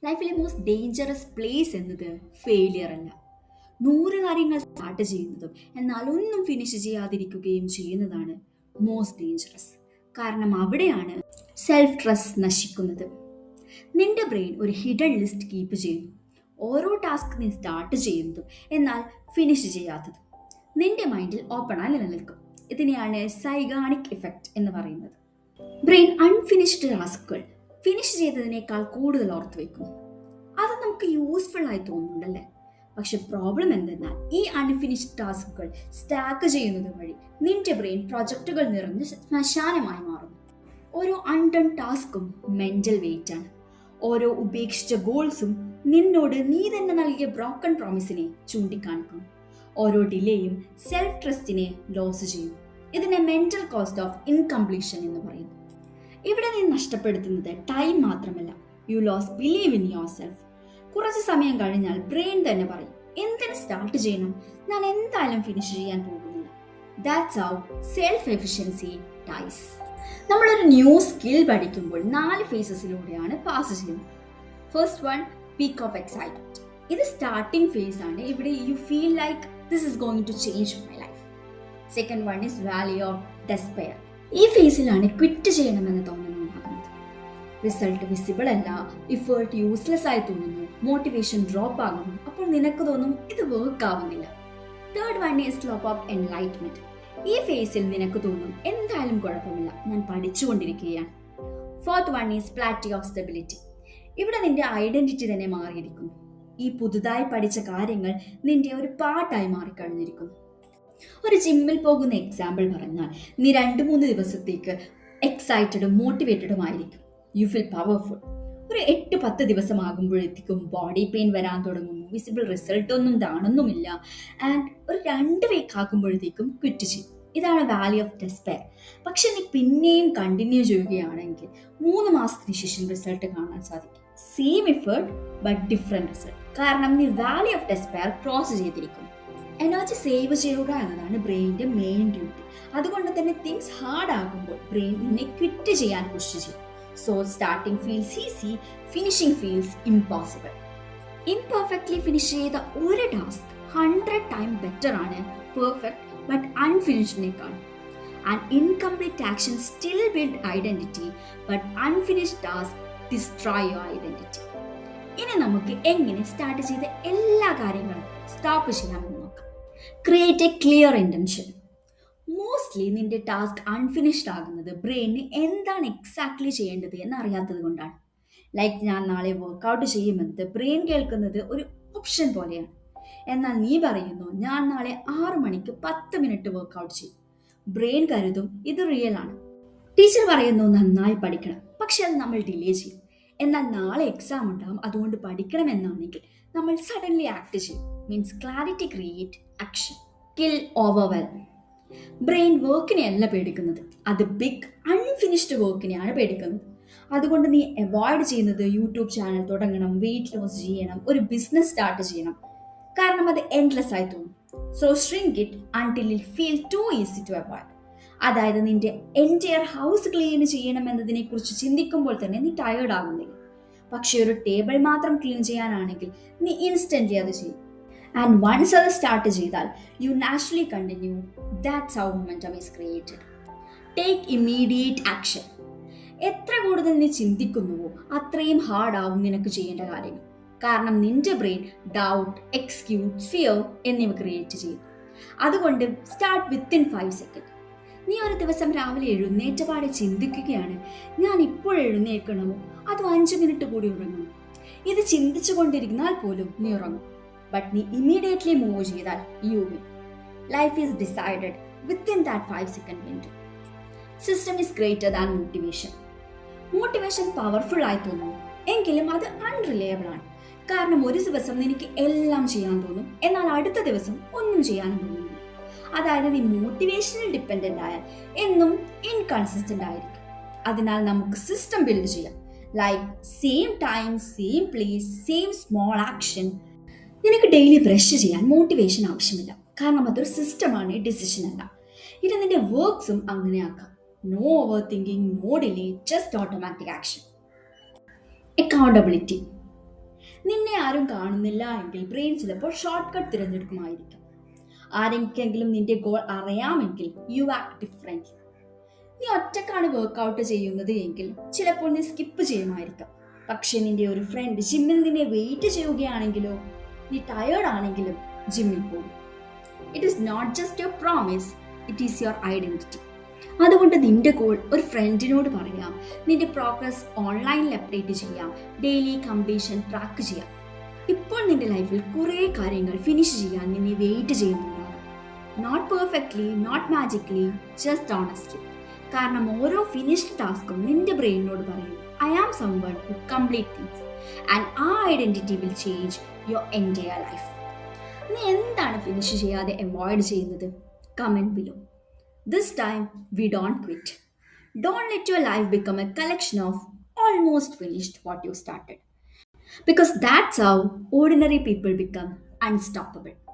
ലൈഫിലെ most dangerous place എന്നത് failure അല്ല. 100 കാര്യങ്ങൾ സ്റ്റാർട്ട് ചെയ്യുന്നതും എന്നാൽ ഒന്നും ഫിനിഷ് ചെയ്യാതിരിക്കുകയും ചെയ്യുന്നതാണ് മോസ്റ്റ് ഡേഞ്ചറസ്. കാരണം അവിടെയാണ് സെൽഫ് ട്രസ്റ്റ് നശിക്കുന്നത്. നിന്റെ ബ്രെയിൻ ഒരു ഹിഡൻ ലിസ്റ്റ് കീപ്പ് ചെയ്യുന്നു. ഓരോ ടാസ്ക് നീ സ്റ്റാർട്ട് ചെയ്യുന്നതും എന്നാൽ ഫിനിഷ് ചെയ്യാത്തതും നിന്റെ മൈൻഡിൽ ഓപ്പണായി നിലനിൽക്കും. ഇതിനെയാണ് സൈഗാണിക് ഇഫക്റ്റ് എന്ന് പറയുന്നത്. ബ്രെയിൻ അൺഫിനിഷ്ഡ് ടാസ്കുകൾ ഫിനിഷ് ചെയ്തതിനേക്കാൾ കൂടുതൽ ഓർത്ത് വയ്ക്കും. അത് നമുക്ക് യൂസ്ഫുൾ ആയി തോന്നുന്നുണ്ടല്ലേ? പക്ഷെ പ്രോബ്ലം എന്തെന്നാൽ ഈ അൺഫിനിഷ്ഡ് ടാസ്കുകൾ സ്റ്റാക്ക് ചെയ്യുന്നത് വഴി നിന്റെ ബ്രെയിൻ പ്രൊജക്റ്റുകൾ നിറഞ്ഞ് ശ്മശാനമായി മാറുന്നു. ഓരോ അൺഡൺ ടാസ്കും മെന്റൽ വെയിറ്റ് ആണ്. ഓരോ ഉപേക്ഷിച്ച ഗോൾസും നിന്നോട് നീ തന്നെ നൽകിയ ബ്രോക്കൺ പ്രോമിസിനെ ചൂണ്ടിക്കാണിക്കുന്നു. ഓരോ ഡിലേയും സെൽഫ് ട്രസ്റ്റിനെ ലോസ് ചെയ്യും. ഇതിനെ മെന്റൽ കോസ്റ്റ് ഓഫ് ഇൻകംപ്ലീഷൻ എന്ന് പറയുന്നു. ഇവിടെ നീ നഷ്ടപ്പെടുത്തുന്നത് ടൈം മാത്രമല്ല, you lose believe in yourself. കുറച്ച് സമയം കഴിഞ്ഞാൽ ബ്രെയിൻ തന്നെ പറയും, എന്തിന് സ്റ്റാർട്ട് ചെയ്യണം, ഞാൻ എന്തായാലും ഫിനിഷ് ചെയ്യാൻ പോകുന്നില്ല. That's how self efficiency dies. നമ്മളൊരു ന്യൂ സ്കിൽ പഠിക്കുമ്പോൾ 4 ഫേസസിലൂടെയാണ് പാസ് ചെയ്യുന്നത്. First one, peak of excitement. ഇത് സ്റ്റാർട്ടിംഗ് ഫേസ് ആണ്. ഇവിടെ you feel like this is going to change my life. Second one is valley of despair. ഈ ഫേസിലാണ് quit ചെയ്യണമെന്ന് തോന്നുന്നത് ഉണ്ടാകുന്നത്. റിസൾട്ട് വിസിബിൾ അല്ല, ഇഫേർട്ട് യൂസ്ലെസ് ആയി തോന്നുന്നു, മോട്ടിവേഷൻ ഡ്രോപ്പ് ആകുന്നു. അപ്പോൾ നിനക്ക് തോന്നും ഇത് വർക്ക് ആവുന്നില്ല. Third one is slope of enlightenment. ഈ ഫേസിൽ നിനക്ക് തോന്നും എന്തായാലും കുഴപ്പമില്ല, ഞാൻ പഠിച്ചുകൊണ്ടിരിക്കുകയാണ്. Fourth one is plateau of stability. ഇവിടെ നിന്റെ ഐഡന്റിറ്റി തന്നെ മാറിയിരിക്കുന്നു. ഈ പുതുതായി പഠിച്ച കാര്യങ്ങൾ നിന്റെ ഒരു പാർട്ടായി മാറിക്കഴിഞ്ഞിരിക്കുന്നു. ഒരു ജിമ്മിൽ പോകുന്ന എക്സാമ്പിൾ പറഞ്ഞാൽ നീ 2-3 ദിവസത്തേക്ക് എക്സൈറ്റഡും മോട്ടിവേറ്റഡും ആയിരിക്കും. You feel powerful. ഒരു 8-10 ദിവസമാകുമ്പോഴത്തേക്കും ബോഡി പെയിൻ വരാൻ തുടങ്ങുന്നു. വിസിബിൾ റിസൾട്ട് ഒന്നും കാണുന്നുമില്ല. ആൻഡ് ഒരു 2 വീക്ക് ആകുമ്പോഴത്തേക്കും ക്വിറ്റ് ചെയ്യും. ഇതാണ് വാലി ഓഫ് ഡെസ്പെയർ. പക്ഷെ നീ പിന്നെയും കണ്ടിന്യൂ ചെയ്യുകയാണെങ്കിൽ 3 മാസത്തിന് ശേഷം റിസൾട്ട് കാണാൻ സാധിക്കും. Same effort but different result. കാരണം നീ വാലി ഓഫ് ഡെസ്പെയർ ക്രോസ് ചെയ്തിരിക്കുന്നു. എനർജി സേവ് ചെയ്യുക എന്നതാണ് ബ്രെയിനിന്റെ മെയിൻ ഡ്യൂട്ടി. അതുകൊണ്ട് തന്നെ തിങ്സ് ഹാർഡ് ആകുമ്പോൾ ബ്രെയിൻ നിന്നെ ക്വിറ്റ് ചെയ്യാൻ പുഷ് ചെയ്യും. So starting feels easy, finishing feels impossible. Imperfectly finish ചെയ്ത ഒരു ടാസ്ക് 100 ടൈം ബെറ്റർ ആണ് പെർഫെക്റ്റ് ബട്ട് അൺഫിനിഷ്ഡിനേക്കാൾ. And incomplete action still build identity but unfinished task destroy your identity. ഇനി നമുക്ക് എങ്ങനെ സ്റ്റാർട്ട് ചെയ്ത എല്ലാ കാര്യങ്ങളും സ്റ്റോപ്പ് ചെയ്യാമെന്ന് നോക്കാം. Create A clear intention. Mostly നിന്റെ ടാസ്ക് അൺഫിനിഷ്ഡ് ആകുന്നത് ബ്രെയിനിന് എന്താണ് എക്സാക്ട്ലി ചെയ്യേണ്ടത് എന്ന് അറിയാത്തത് കൊണ്ടാണ്. ലൈക്ക് ഞാൻ നാളെ വർക്കൗട്ട് ചെയ്യുമെന്നത് ബ്രെയിൻ കേൾക്കുന്നത് ഒരു ഓപ്ഷൻ പോലെയാണ്. എന്നാൽ നീ പറയുന്നു ഞാൻ നാളെ 6 മണിക്ക് 10 മിനിറ്റ് വർക്കൗട്ട് ചെയ്യും. ബ്രെയിൻ കരുതും ഇത് റിയൽ ആണ്. ടീച്ചർ പറയുന്നു നന്നായി പഠിക്കണം, പക്ഷെ അത് നമ്മൾ ഡിലേ ചെയ്യും. എന്നാൽ നാളെ എക്സാം ഉണ്ടാവും, അതുകൊണ്ട് പഠിക്കണം എന്നാണെങ്കിൽ നമ്മൾ സഡൻലി ആക്ട് ചെയ്യും. Means clarity create action. Kill overwhelm. Brain വർക്കിനെ അല്ല പേടിക്കുന്നത്, അത് ബിഗ് അൺഫിനിഷ്ഡ് വർക്കിനെയാണ് പേടിക്കുന്നത്. അതുകൊണ്ട് നീ അവോയ്ഡ് ചെയ്യുന്നത് യൂട്യൂബ് ചാനൽ തുടങ്ങണം, വെയിറ്റ് ലോസ് ചെയ്യണം, ഒരു ബിസിനസ് സ്റ്റാർട്ട് ചെയ്യണം. കാരണം അത് എൻഡ്ലെസ് ആയി തോന്നും. So shrink it until it feel too easy to avoid. അതായത് നിന്റെ എൻറ്റയർ ഹൗസ് ക്ലീൻ ചെയ്യണം എന്നതിനെ കുറിച്ച് ചിന്തിക്കുമ്പോൾ തന്നെ നീ ടയേർഡ് ആകുന്നില്ല. പക്ഷെ ഒരു ടേബിൾ മാത്രം ക്ലീൻ ചെയ്യാനാണെങ്കിൽ നീ ഇൻസ്റ്റന്റ്ലി അത് ചെയ്യും. ആൻഡ് വൺസ് അത് സ്റ്റാർട്ട് ചെയ്താൽ you naturally continue. That's how momentum is created. Take immediate action. എത്ര കൂടുതൽ നീ ചിന്തിക്കുന്നുവോ അത്രയും ഹാർഡ് ആവും നിനക്ക് ചെയ്യേണ്ട കാര്യങ്ങൾ. കാരണം നിന്റെ ബ്രെയിൻ ഡൗട്ട്, എക്സ്ക്യൂസ്, ഫിയർ എന്നിവ ക്രിയേറ്റ് ചെയ്യും. അതുകൊണ്ട് സ്റ്റാർട്ട് വിത്തിൻ 5 സെക്കൻഡ്. നീ ഒരു ദിവസം രാവിലെ എഴുന്നേറ്റപാടെ ചിന്തിക്കുകയാണ്, ഞാൻ ഇപ്പോൾ എഴുന്നേൽക്കണമോ അതോ 5 മിനിറ്റ് കൂടി ഉറങ്ങണമോ? ഇത് ചിന്തിച്ചു കൊണ്ടിരുന്നാൽ പോലും നീ ഉറങ്ങും. ബട്ട് നീ ഇമ്മീഡിയറ്റ്ലി മൂവ് ചെയ്താൽ you will. Life is decided within that 5 second window. System is greater than motivation. Motivation powerful ആയി തോന്നുന്നു, എങ്കിലും അത് അൺറിലയബിൾ ആണ്. കാരണം ഒരു ദിവസം നിനക്ക് എല്ലാം ചെയ്യാൻ തോന്നും, എന്നാൽ അടുത്ത ദിവസം ഒന്നും ചെയ്യാനും തോന്നുന്നില്ല. അതായത് നീ മോട്ടിവേഷനിൽ ഡിപ്പെൻഡന്റ് ആയാൽ എന്നും ഇൻകൺസിസ്റ്റന്റ് ആയിരിക്കും. അതിനാൽ നമുക്ക് സിസ്റ്റം ബിൽഡ് ചെയ്യാം. Like same time, same place, same small action. നിനക്ക് ഡെയിലി ബ്രഷ് ചെയ്യാൻ മോട്ടിവേഷൻ ആവശ്യമില്ല, കാരണം അതൊരു സിസ്റ്റമാണ്, ഡിസിഷൻ അല്ല. ഇത് നിന്റെ വർക്ക്സും അങ്ങനെയാക്കാം. No overthinking, no delay, just automatic action. Accountability. നിന്നെ ആരും കാണുന്നില്ല എങ്കിൽ ബ്രെയിൻ ചിലപ്പോൾ ഷോർട്ട് കട്ട് തിരഞ്ഞെടുക്കുമായിരിക്കും. ആരെങ്കിലും നിന്റെ ഗോൾ അറിയാമെങ്കിൽ യു ആക്ട് ഡിഫറെന്റ്. നീ ഒറ്റക്കാണ് വർക്കൗട്ട് ചെയ്യുന്നത് എങ്കിൽ ചിലപ്പോൾ നീ സ്കിപ്പ് ചെയ്യുമായിരിക്കാം. പക്ഷെ നിന്റെ ഒരു ഫ്രണ്ട് ജിമ്മിൽ നിന്നെ വെയിറ്റ് ചെയ്യുകയാണെങ്കിലോ, നീ ടയേർഡ് ആണെങ്കിലും ജിമ്മിൽ പോകും. It is not just your promise, it is your identity. അതുകൊണ്ട് നിന്റെ ഗോൾ ഒരു ഫ്രണ്ടിനോട് പറയാം, നിന്റെ പ്രോഗ്രസ് ഓൺലൈനിൽ അപ്ഡേറ്റ് ചെയ്യാം, ഡെയിലി കംപ്ലീഷൻ ട്രാക്ക് ചെയ്യാം. ഇപ്പോൾ നിന്റെ ലൈഫിൽ കുറേ കാര്യങ്ങൾ ഫിനിഷ് ചെയ്യാൻ നിന്നെ വെയിറ്റ് ചെയ്യുന്നുണ്ടാകും. Not perfectly, not magically, just honestly. കാരണം ഓരോ ഫിനിഷ്ഡ് ടാസ്കും നിന്റെ ബ്രെയിനിനോട് പറയും, I am someone who complete things and ആ identity will change your entire life. നീ എന്താണ് ഫിനിഷ് ചെയ്യാതെ അവോയ്ഡ് ചെയ്യുന്നത്? Comment below. This time, we don't quit. Don't let your life become a collection of almost finished what you started. Because that's how ordinary people become unstoppable.